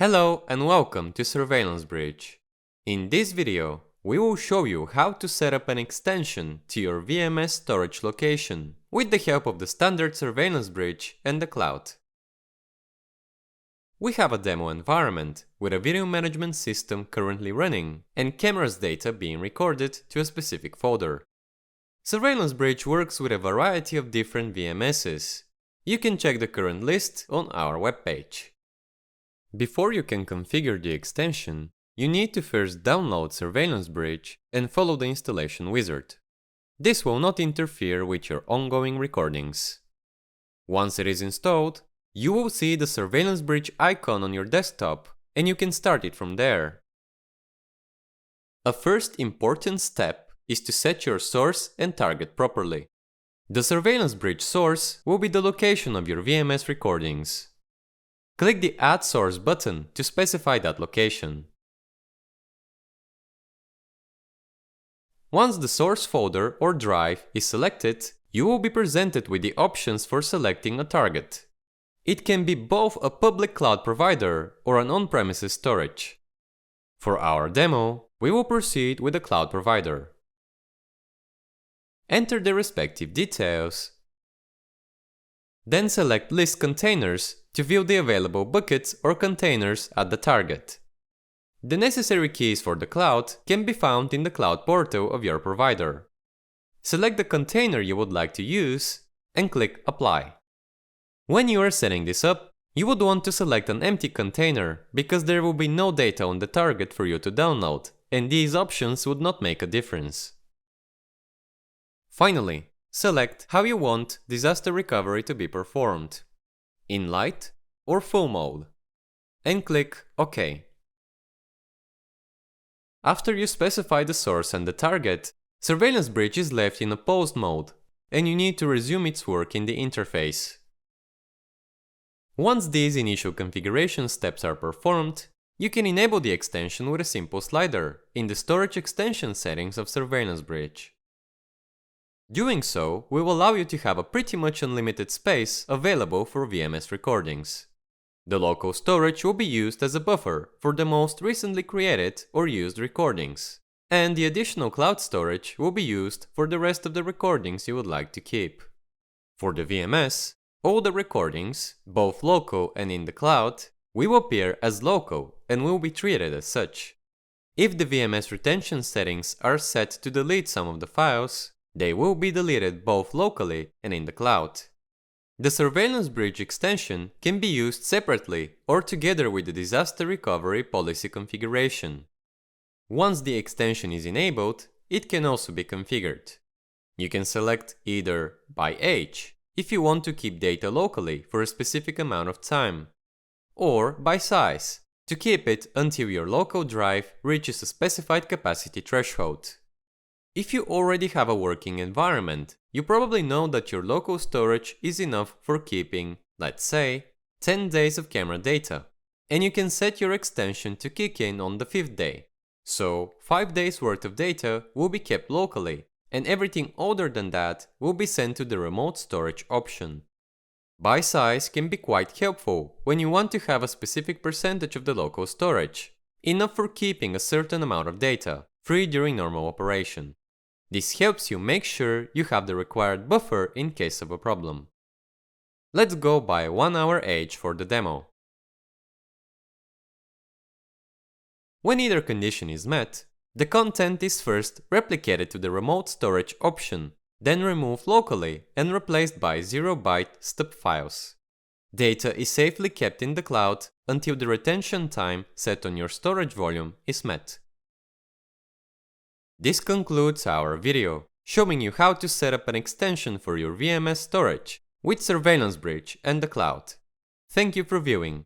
Hello and welcome to Surveillance Bridge. In this video, we will show you how to set up an extension to your VMS storage location with the help of the standard Surveillance Bridge and the cloud. We have a demo environment with a video management system currently running and cameras data being recorded to a specific folder. Surveillance Bridge works with a variety of different VMSs. You can check the current list on our webpage. Before you can configure the extension, you need to first download Surveillance Bridge and follow the installation wizard. This will not interfere with your ongoing recordings. Once it is installed, you will see the Surveillance Bridge icon on your desktop and you can start it from there. A first important step is to set your source and target properly. The Surveillance Bridge source will be the location of your VMS recordings. Click the Add Source button to specify that location. Once the source folder or drive is selected, you will be presented with the options for selecting a target. It can be both a public cloud provider or an on-premises storage. For our demo, we will proceed with a cloud provider. Enter the respective details. Then select List Containers to view the available buckets or containers at the target. The necessary keys for the cloud can be found in the cloud portal of your provider. Select the container you would like to use and click Apply. When you are setting this up, you would want to select an empty container because there will be no data on the target for you to download, and these options would not make a difference. Finally, select how you want disaster recovery to be performed, in light or full mode, and click OK. After you specify the source and the target, Surveillance Bridge is left in a paused mode, and you need to resume its work in the interface. Once these initial configuration steps are performed, you can enable the extension with a simple slider in the Storage Extension settings of Surveillance Bridge. Doing so will allow you to have a pretty much unlimited space available for VMS recordings. The local storage will be used as a buffer for the most recently created or used recordings, and the additional cloud storage will be used for the rest of the recordings you would like to keep. For the VMS, all the recordings, both local and in the cloud, will appear as local and will be treated as such. If the VMS retention settings are set to delete some of the files, they will be deleted both locally and in the cloud. The Surveillance Bridge extension can be used separately or together with the disaster recovery policy configuration. Once the extension is enabled, it can also be configured. You can select either by age, if you want to keep data locally for a specific amount of time, or by size, to keep it until your local drive reaches a specified capacity threshold. If you already have a working environment, you probably know that your local storage is enough for keeping, let's say, 10 days of camera data, and you can set your extension to kick in on the 5th day. So, 5 days worth of data will be kept locally, and everything older than that will be sent to the remote storage option. By size can be quite helpful when you want to have a specific percentage of the local storage, enough for keeping a certain amount of data, free during normal operation. This helps you make sure you have the required buffer in case of a problem. Let's go by 1 hour age for the demo. When either condition is met, the content is first replicated to the remote storage option, then removed locally and replaced by 0-byte stub files. Data is safely kept in the cloud until the retention time set on your storage volume is met. This concludes our video, showing you how to set up an extension for your VMS storage with Surveillance Bridge and the cloud. Thank you for viewing.